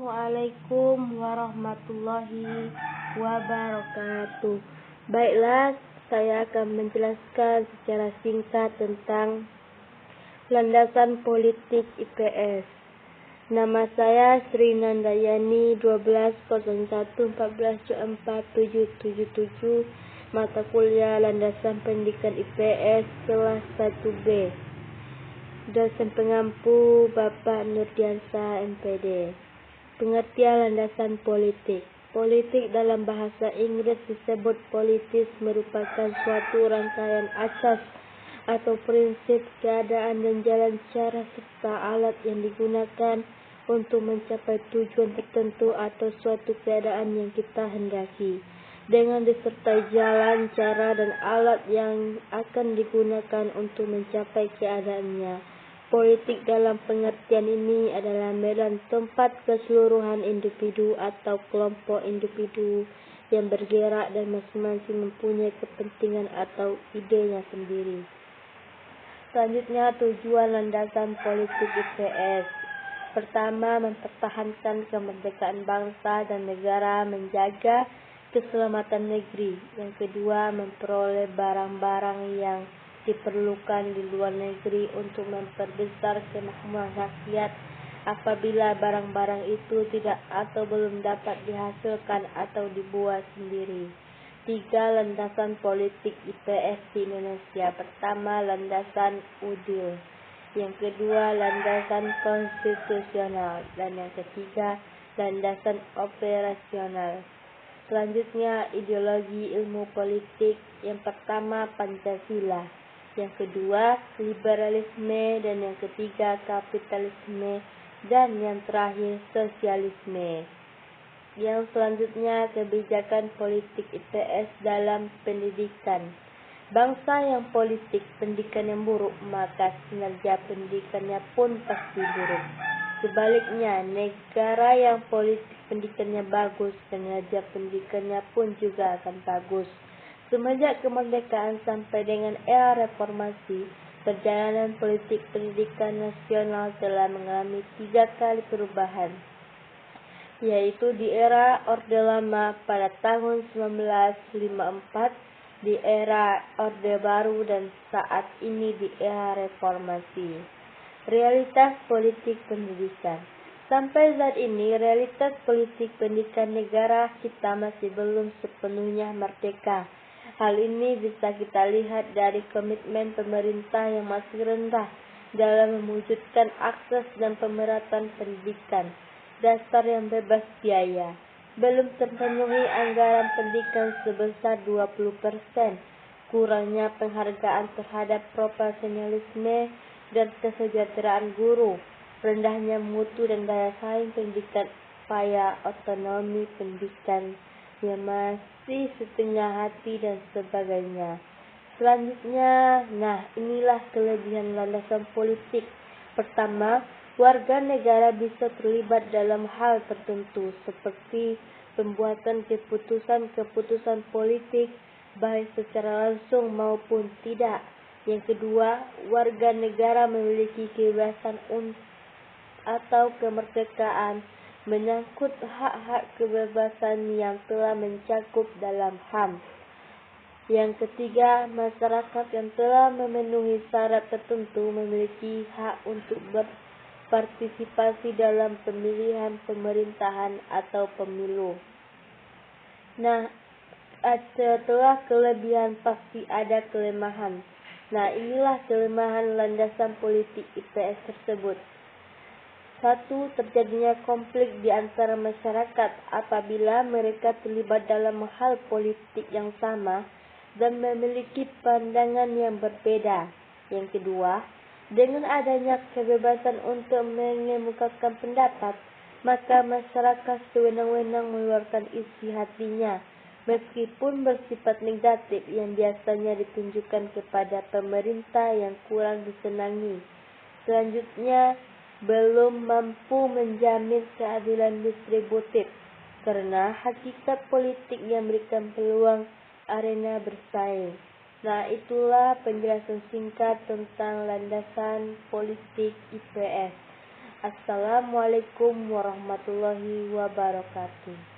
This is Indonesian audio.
Assalamualaikum warahmatullahi wabarakatuh. Baiklah, saya akan menjelaskan secara singkat tentang landasan politik IPS. Nama saya Sri Nandayani, 12.01.14.4.777, mata kuliah Landasan Pendidikan IPS kelas 1B. Dosen pengampu Bapak Nurdiansa MPD. Pengertian landasan politik. Politik dalam bahasa Inggris disebut politis, merupakan suatu rangkaian asas atau prinsip, keadaan dan jalan cara serta alat yang digunakan untuk mencapai tujuan tertentu atau suatu keadaan yang kita hendaki, dengan disertai jalan, cara, dan alat yang akan digunakan untuk mencapai keadaannya. Politik dalam pengertian ini adalah medan tempat keseluruhan individu atau kelompok individu yang bergerak dan masing-masing mempunyai kepentingan atau idenya sendiri. Selanjutnya, tujuan landasan politik IPS. Pertama, mempertahankan kemerdekaan bangsa dan negara, menjaga keselamatan negeri. Yang kedua, memperoleh barang-barang yang diperlukan di luar negeri untuk memperbesar kemakmuran rakyat apabila barang-barang itu tidak atau belum dapat dihasilkan atau dibuat sendiri. 3. Landasan politik IPS di Indonesia. Pertama, landasan UDIL. Yang kedua, landasan konstitusional. Dan yang ketiga, landasan operasional. Selanjutnya, ideologi ilmu politik. Yang pertama, Pancasila. Yang kedua, liberalisme. Dan yang ketiga, kapitalisme. Dan yang terakhir, sosialisme. Yang selanjutnya, kebijakan politik IPS dalam pendidikan. Bangsa yang politik pendidikan yang buruk, maka kinerja pendidikannya pun pasti buruk. Sebaliknya, negara yang politik pendidikannya bagus, kinerja pendidikannya pun juga akan bagus. Semenjak kemerdekaan sampai dengan era reformasi, perjalanan politik pendidikan nasional telah mengalami 3 kali perubahan, yaitu di era Orde Lama pada tahun 1954, di era Orde Baru, dan saat ini di era reformasi. Realitas politik pendidikan. Sampai saat ini, realitas politik pendidikan negara kita masih belum sepenuhnya merdeka. Hal ini bisa kita lihat dari komitmen pemerintah yang masih rendah dalam mewujudkan akses dan pemerataan pendidikan dasar yang bebas biaya. Belum terpenuhi anggaran pendidikan sebesar 20%, kurangnya penghargaan terhadap profesionalisme dan kesejahteraan guru, rendahnya mutu dan daya saing pendidikan, upaya otonomi pendidikan yang masih setengah hati, dan sebagainya. Selanjutnya, inilah kelebihan landasan politik. Pertama, warga negara bisa terlibat dalam hal tertentu seperti pembuatan keputusan-keputusan politik, baik secara langsung maupun tidak. Yang kedua, warga negara memiliki kebebasan atau kemerdekaan menyangkut hak-hak kebebasan yang telah mencakup dalam HAM. Yang ketiga, masyarakat yang telah memenuhi syarat tertentu memiliki hak untuk berpartisipasi dalam pemilihan pemerintahan atau pemilu. Setelah kelebihan pasti ada kelemahan. Inilah kelemahan landasan politik IPS tersebut. 1. Terjadinya konflik di antara masyarakat apabila mereka terlibat dalam hal politik yang sama dan memiliki pandangan yang berbeda. Yang kedua, dengan adanya kebebasan untuk mengemukakan pendapat, maka masyarakat sewenang-wenang mengeluarkan isi hatinya, meskipun bersifat negatif yang biasanya ditunjukkan kepada pemerintah yang kurang disenangi. Selanjutnya, belum mampu menjamin keadilan distributif, karena hakikat politik yang memberikan peluang arena bersaing. Itulah penjelasan singkat tentang landasan politik IPS. Assalamualaikum warahmatullahi wabarakatuh.